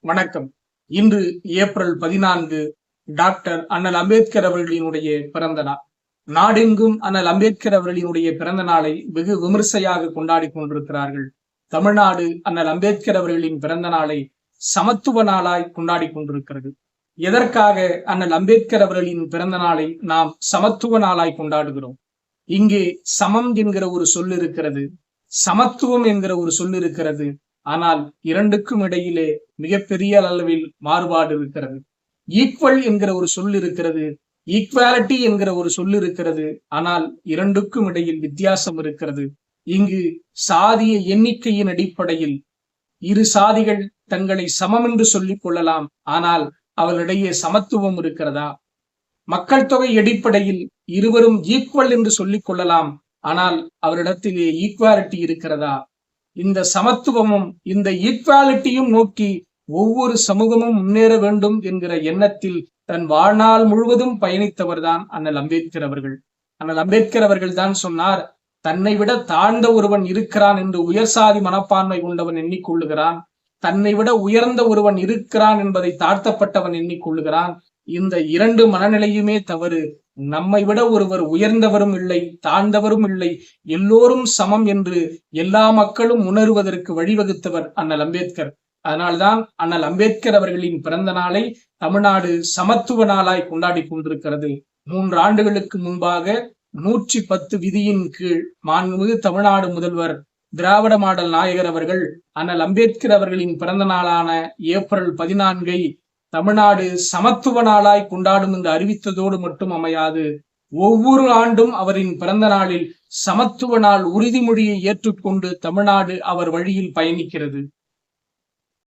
வணக்கம். இன்று April 14 doctor அண்ணல் அம்பேத்கர் அவர்களினுடைய பிறந்த நாள். நாடெங்கும் அண்ணல் அம்பேத்கர் அவர்களினுடைய பிறந்த நாளை வெகு விமர்சையாக கொண்டாடி கொண்டிருக்கிறார்கள். தமிழ்நாடு அண்ணல் அம்பேத்கர் அவர்களின் பிறந்த நாளை சமத்துவ நாளாய் கொண்டாடி கொண்டிருக்கிறது. எதற்காக அண்ணல் அம்பேத்கர் அவர்களின் பிறந்த நாளை நாம் சமத்துவ நாளாய் கொண்டாடுகிறோம்? இங்கே சமம் என்கிற ஒரு சொல் இருக்கிறது, சமத்துவம் என்கிற ஒரு சொல் இருக்கிறது. ஆனால் இரண்டுக்கும் இடையிலே மிகப்பெரிய அளவில் மாறுபாடு இருக்கிறது. ஈக்குவல் என்கிற ஒரு சொல் இருக்கிறது, ஈக்குவாலிட்டி என்கிற ஒரு சொல் இருக்கிறது. ஆனால் இரண்டுக்கும் இடையில் வித்தியாசம் இருக்கிறது. இங்கு சாதிய எண்ணிக்கையின் அடிப்படையில் இரு சாதிகள் தங்களை சமம் என்று சொல்லிக் கொள்ளலாம். ஆனால் அவர்களிடையே சமத்துவம் இருக்கிறதா? மக்கள் தொகை அடிப்படையில் இருவரும் ஈக்குவல் என்று சொல்லிக் கொள்ளலாம். ஆனால் அவரிடத்திலே ஈக்குவாலிட்டி இருக்கிறதா? இந்த சமத்துவமும் இந்த ஈக்குவாலிட்டியும் நோக்கி ஒவ்வொரு சமூகமும் முன்னேற வேண்டும் என்கிற எண்ணத்தில் தன் வாழ்நாள் முழுவதும் பயணித்தவர் தான் அண்ணல் அம்பேத்கர் அவர்கள். அண்ணல் அம்பேத்கர் அவர்கள் தான் சொன்னார், தன்னை விட தாழ்ந்த ஒருவன் இருக்கிறான் என்று உயர் சாதி மனப்பான்மை கொண்டவன் எண்ணிக்கொள்ளுகிறான், தன்னை விட உயர்ந்த ஒருவன் இருக்கிறான் என்பதை தாழ்த்தப்பட்டவன் எண்ணிக்கொள்ளுகிறான். இந்த இரண்டு மனநிலையுமே தவறு. நம்மை விட ஒருவர் உயர்ந்தவரும் இல்லை, தாழ்ந்தவரும் இல்லை, எல்லோரும் சமம் என்று எல்லா மக்களும் உணர்வதற்கு வழிவகுத்தவர் அண்ணல் அம்பேத்கர். அதனால்தான் அண்ணல் அம்பேத்கர் அவர்களின் பிறந்த நாளை தமிழ்நாடு சமத்துவ நாளாய் கொண்டாடி கொண்டிருக்கிறது. 3 ஆண்டுகளுக்கு முன்பாக 110 விதியின் கீழ் மாண்புமிகு தமிழ்நாடு முதல்வர் திராவிட மாடல் நாயகர் அவர்கள் அண்ணல் அம்பேத்கர் அவர்களின் பிறந்த நாளான ஏப்ரல் 14 தமிழ்நாடு சமத்துவ நாளாய் கொண்டாடும் என்று அறிவித்ததோடு மட்டும் அமையாது, ஒவ்வொரு ஆண்டும் அவரின் பிறந்த நாளில் சமத்துவ நாள் உறுதிமொழியை ஏற்றுக்கொண்டு தமிழ்நாடு அவர் வழியில் பயணிக்கிறது.